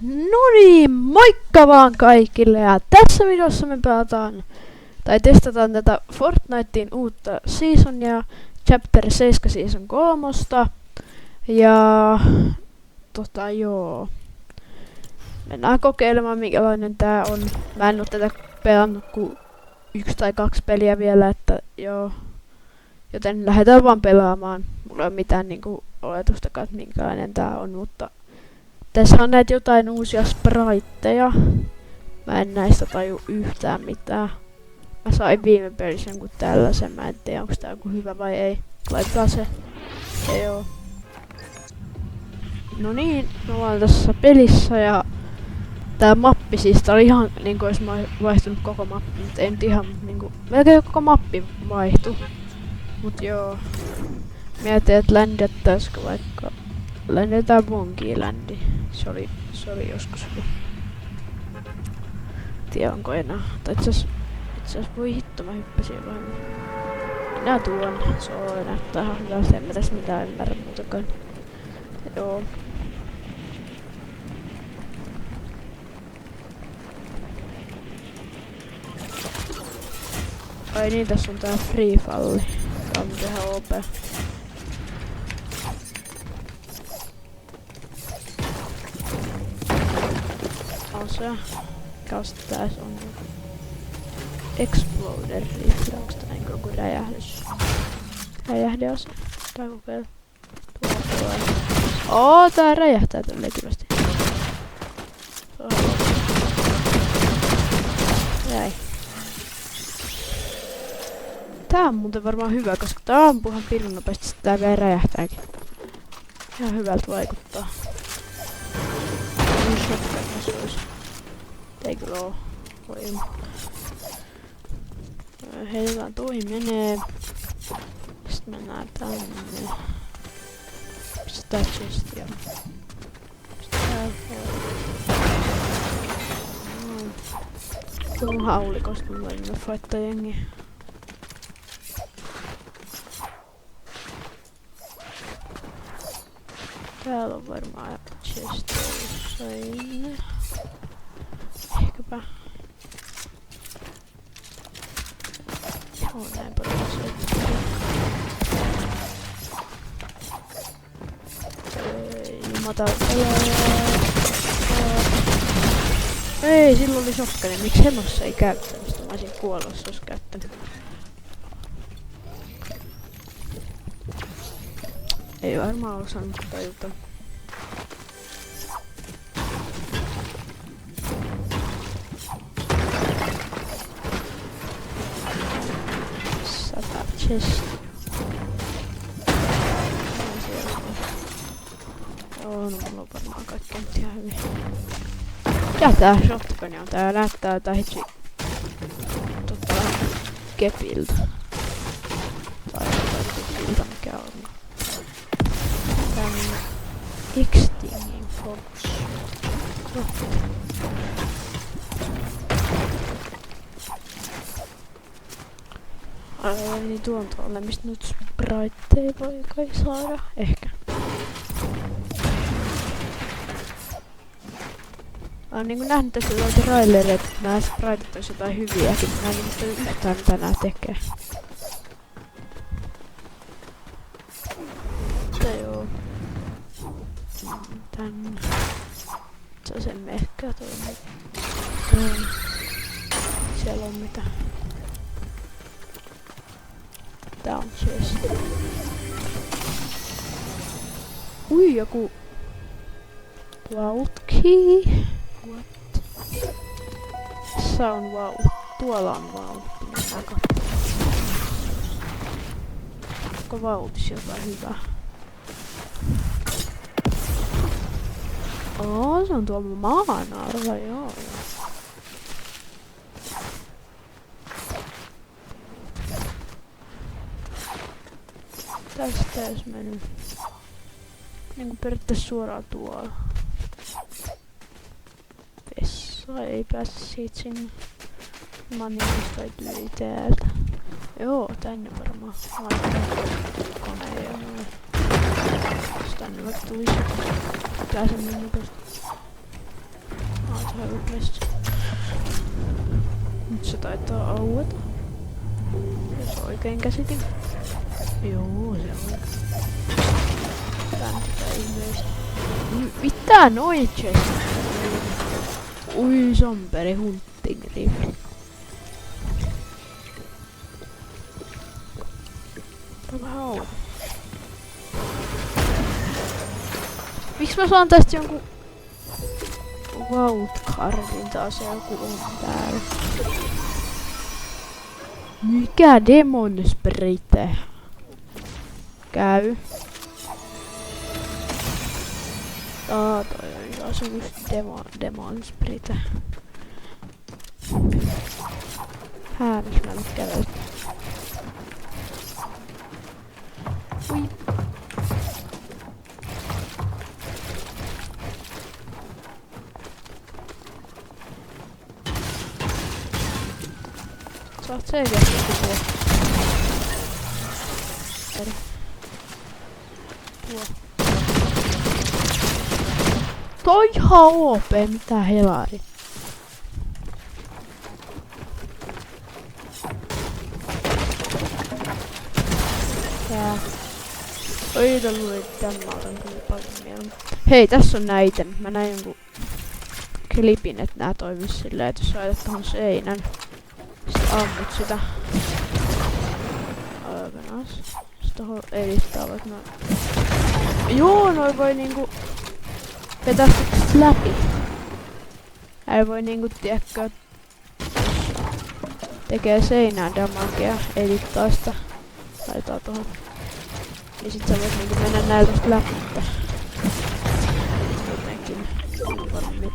No niin, moikka vaan kaikille ja tässä videossa me pelataan tai testataan tätä Fortnitein uutta seasonia, Chapter 7 Season 3. Ja joo. Mennään kokeilemaan minkälainen tää on. Mä en oo tätä pelannut kuin 1 tai 2 peliä vielä, että joo. Joten lähdetään vaan pelaamaan. Mulla ei oo mitään niinku oletustakaan, että minkälainen tää on, mutta tässä on näitä jotain uusia spriteja. Mä en näistä taju yhtään mitään. Mä sain viime pelissä jonkun tällaisen, mä en tiedä onko tää joku hyvä vai ei. Laitetaan se. Ja joo. No niin, me ollaan tässä pelissä ja tää mappi siis, tää oli ihan niinku jos mä vaihtunut koko mappi, mutta ei nyt ihan niinku, melkein koko mappi vaihtu. Mut joo. Mietin, että ländettäisikö vaikka, ländetään Bongi-ländi. Se oli joskus hyvin. Tiedä onko enää. Tai itseasiassa voi hitto, mä hyppäsin jo vähän. Minä tuon. Se näyttää ihan hyvältä, en mä tässä mitään ymmärrä muutakaan. Joo. Ai niin, tässä on tää free falli. Tää on ihan OP. On se. Mikäs tääs on? Exploder rifle. Onks tää niinku joku räjähdys? Räjähdease. Tää kokeilla. Tää räjähtää tälleen kivasti. Jäi. Tää on muuten varmaan hyvä, koska tää ampuu ihan pirun nopeasti, sit tää vielä räjähtääkin. Ihan hyvältä vaikuttaa. Ei kyllä oo. Voi. Heitetään toi menee. Sitten mennään tänne. Pistetään chestia. Tuon haulikosta mä voin fightaa jengiä. Täällä on varmaan chestia jossain. Ehkäpä. Joo, näin paljon asioita. Ei, silloin oli sokkani. Miksi henossa ei käyttänyt sitä? Mä olisin kuollut, jos olisi käyttänyt. Ei varmaan osannut tajuta. Chest. Joo, no mulla on varmaan kaikki nyt ihan hyvin. Ja tää shotgun on, tää näyttää tää hitsi kepiltä. Tai kepiltä mikä on. Tää on Extinging Fox. Ai niin tuon tuolle, mistä nyt spriteja voi kai saada? Ehkä. Mä oon niinku nähnyt tässä jotain trailereita, että nää spriteit ois jotain hyviäkin. Mä en niinku yhtään mitä nää tekee. Mutta joo. Tänne. Se on se mehkä tuonne. Siellä on mitä. Tää on chest. Ui, joku vault key. What? Tässä on vault. Tuolla on vault. Onko vaultissa jotain hyvää? Se on tuolla maanarva, joo. Tästä jos mennyt niinku periaatteessa suoraan tuolla. Vessa ei pääse siitä sinne. Mä oon niinku yli täältä. Joo, tänne varmaan. Laitetaan koneen ja noin. Jos tänne vaikka tulisi. Pääsen niin nopeasti. helpmestä. Nyt se taitaa aueta. Jos oikein käsitin. Joo, se on. Tätä ihmeistä. Mitä noin chest? Ui, somperi hunting rifle. Tää on vähän outo. Miks mä saan tästä jonkun Wildcardin taas joku on täällä? Mikä Demon Sprite? Käy. Toi on taas just Demon Sprite. Miks mä nyt kävelen? Ui. Saat selkeästi tuo. Eri. Tuo. Toi ihan OP, mitä helari. Tää. Oi, tämän mä otan kyllä paljon mieleen. Hei, tässä on näitä. Mä näin jonkun klipin, että nää toimis silleen, että jos laitat tohon seinän. Sitten ammut sitä. Aivan as. Sitten tohon edistää vaikka noin. Joo, noin voi niinku vetää sit läpi. Ei voi niinku tiedäkö tekee seinään damagea, edittaa sitä. Laitetaan tohon. Niin sit sä voit niinku mennä näiltä läpi. Jotenkin. Varmin.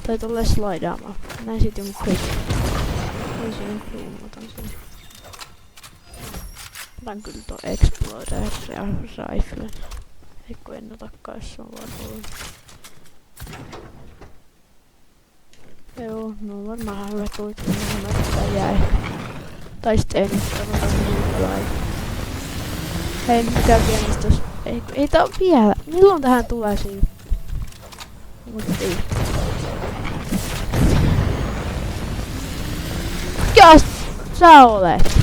Tai tolleen slaidaamaan. Näin sit joku klik. Ei siinä kruunotan sen. Otan kyllä tuon Exploder ja Riflen. Eikö en otakaan, jos se on vaan tullut. Joo, no varmaan hyvä tulit, kun mä jäi. Tai sit ei nyt otan muuta laita. Hei, nyt käy pienistä jos... Ei tää on vielä. Milloin tähän tulee siinä? Muttiin. Mikäs sä olet?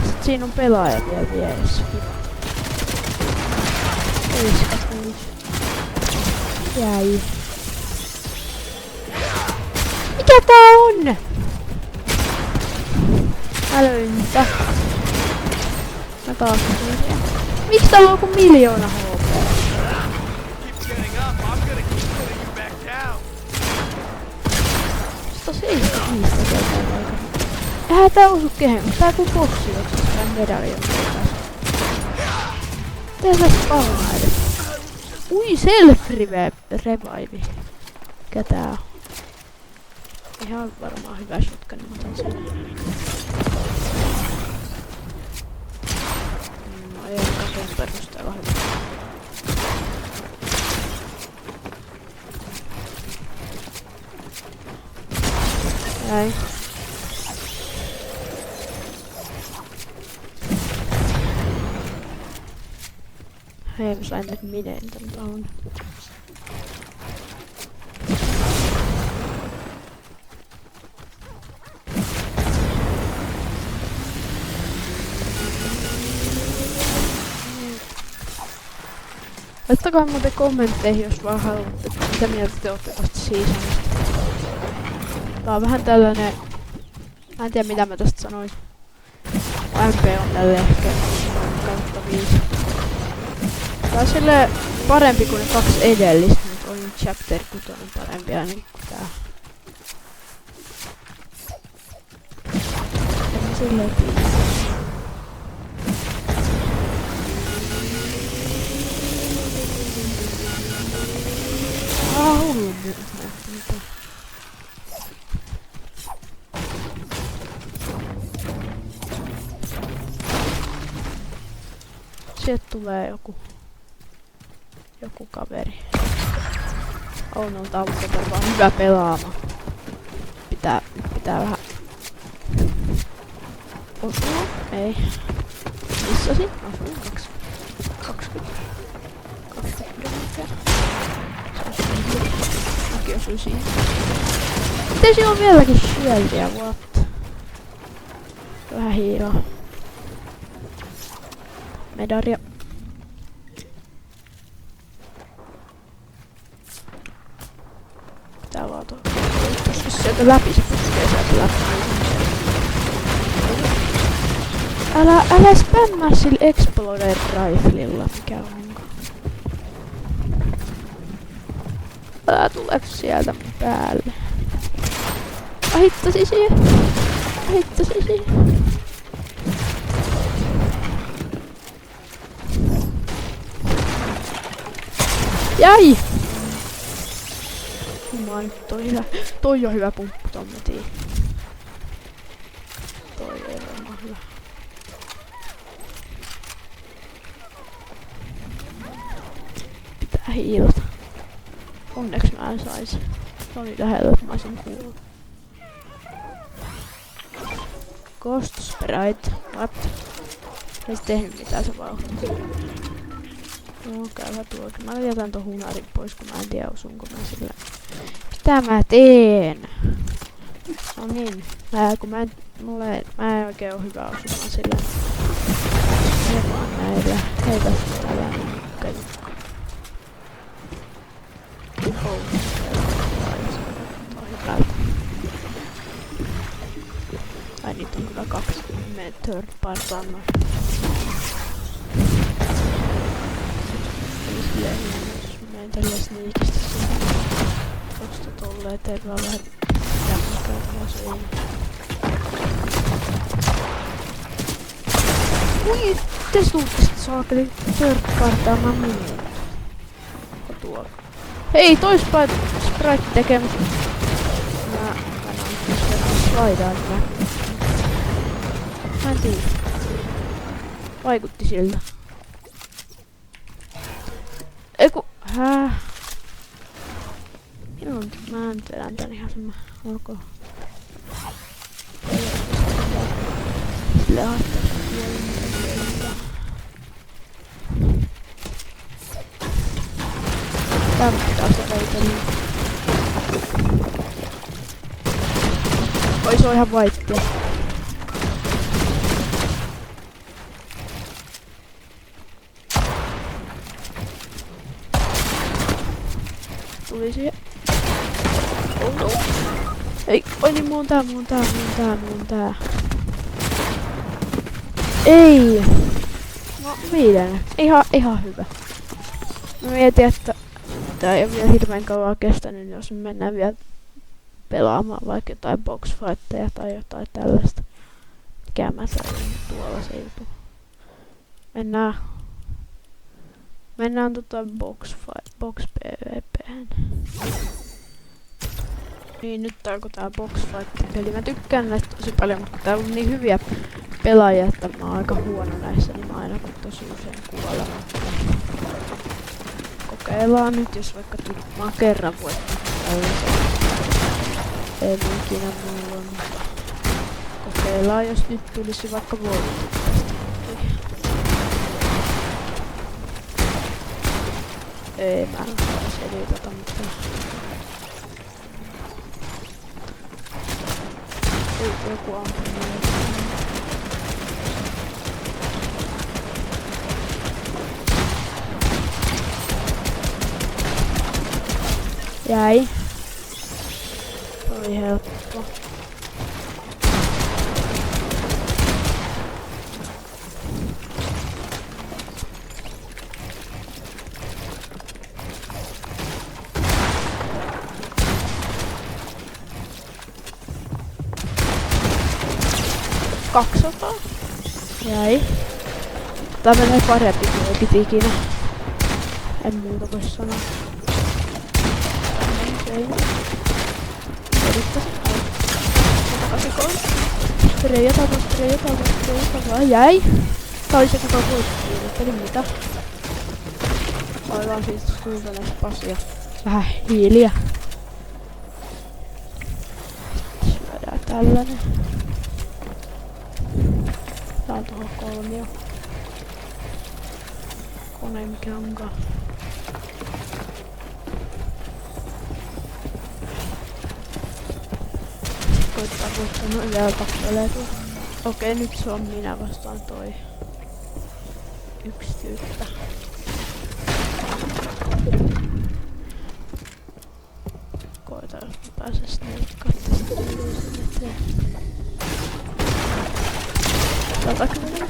Sit siinä on pelaaja vielä vieressä. Jäi. Mikä tää on? Älyntä. Mä taas tulin. Miks täällä on joku 1 000 000 HP? Tosi ei sitä niistä keltaa aika. Eihän tää osu kehen, tää ku bossi otsas tää medaljon tässä. Tää saa spawnaa edes. Ui, self-revive. Mikä tää on? Ihan varmaan hyvä shotgun, niin mä otan sen. No ei olekaan sen perusteella hyvä. Näin. Hei, mä sain nyt minen tän tohon. Laittakaa muuten kommentteihin, jos vaan haluatte, mitä mieltä te ootte tästä seasonista. Tää on vähän tällainen... Mä en tiedä mitä mä tästä sanois. MP on tälle ehkä kautta 5. Tää on silleen parempi kuin ne 2 edellistä, mutta on chapter 6 parempi ainakin kuin tää. En mä silleen tiedä. Hullu nyt. Sieltä tulee joku kaveri. On taulukko varmaan hyvä pelaama. Pitää vähän osua. Ei. Missasin? Osuin 20 metriä. Mäkin osui siinä. Miten siinä on vieläkin shieldia, what? Vähän hiiraa. Medaria. Pitää vaan tuolla. Jos sieltä läpi, se puskee sieltä läpi. Älä spämmää sillä Exploder Riflella, mikä onko. Älä tule sieltä mun päälle. Mä hittasin siihen. Jäi! Jumala, nyt toi on hyvä pumppu tommetiin. Toi ei ole hyvä. Pitää hiilata. Onneksi mä en saisi. Se oli lähellä, että mä olisin kuullut. Ghost Sprite. What? Ei se tehnyt mitään, se vauhti. No käyvä tuokin. Mä jätän ton hunarin pois, kun mä en tiedä osunko mä sillä. Mitä mä teen? No niin. Mä en oikein oo hyvä osumaan sillä. Ei vaan näillä. Heitä tällainen nukka. Oh. Toi hyvältä. Ai niitä on kyllä 2. Mene third part annoin. Jos menen tällä sneakisti sinne. Tosta tolleen teet vaan vähän jämmäkää tuolla suunnan. Ui! Te suuttista saakeli third partaamaan minut. Tuolla. Hei, toi Sprite tekemus. Mä näen slaidaan nää. Mä en tiedä. Vaikutti siltä. Eiku, mä nyt vedän tän ihan semmoinen. Olkoon. Silleen haittaa. Tää pitää se veitellä. Oi, se on ihan vaittia. Tuli siihen. Oh no. Ei, oi niin muun tää. Ei! No 5. Ihan hyvä. Mä mietin, että tää ei oo vielä hirveen kauan kestänyt, jos me mennään vielä pelaamaan vaikka jotain boxfightteja tai jotain tällaista. Mikä mä sain tuolla se jutu. Mennään box PvP:hen. Niin nyt tää onko tää boxfight-peli. Mä tykkään näistä tosi paljon, mutta täällä on niin hyviä pelaajia, että mä oon aika huono näissä, niin mä aina tosi usein kuolen. Kokeillaan nyt, jos vaikka mä oon kerran voittanut tällaisen. Ei ikinä mulla on, mutta kokeillaan, jos nyt tulisi vaikka voitettu tästä. Ei mä en saa selitata mitään. Joku ampuu. Jäi. Oli helppo. Jäi. Tää menee parempi kuin ikinä. En muuta voi sanoa. Yrittäisin auttaa. Spreijata vaan. Jäi. Tää oli se kuka voitti. Eli mitä? Aivan siitä kuultaneet pasia. Vähän hiiliä. Syödään tällainen. Tää on tuohon 3. Kone mikä onkaan. Voittanut vielä tappelee tuolla. Okei, nyt se on minä vastaan toi. Yksi tyyppä. Koita, jos mä pääsen sneikkaan tästä yleisin eteen. 110.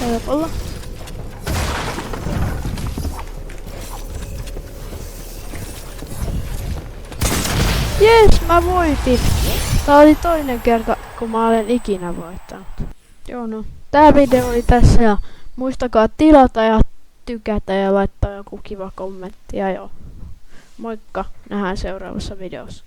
Helpolla. Jes, mä voitin! Tää oli toinen kerta, kun mä olen ikinä voittanut. Joo no, tää video oli tässä ja muistakaa tilata ja tykätä ja laittaa joku kiva kommentti ja joo. Moikka, nähdään seuraavassa videossa.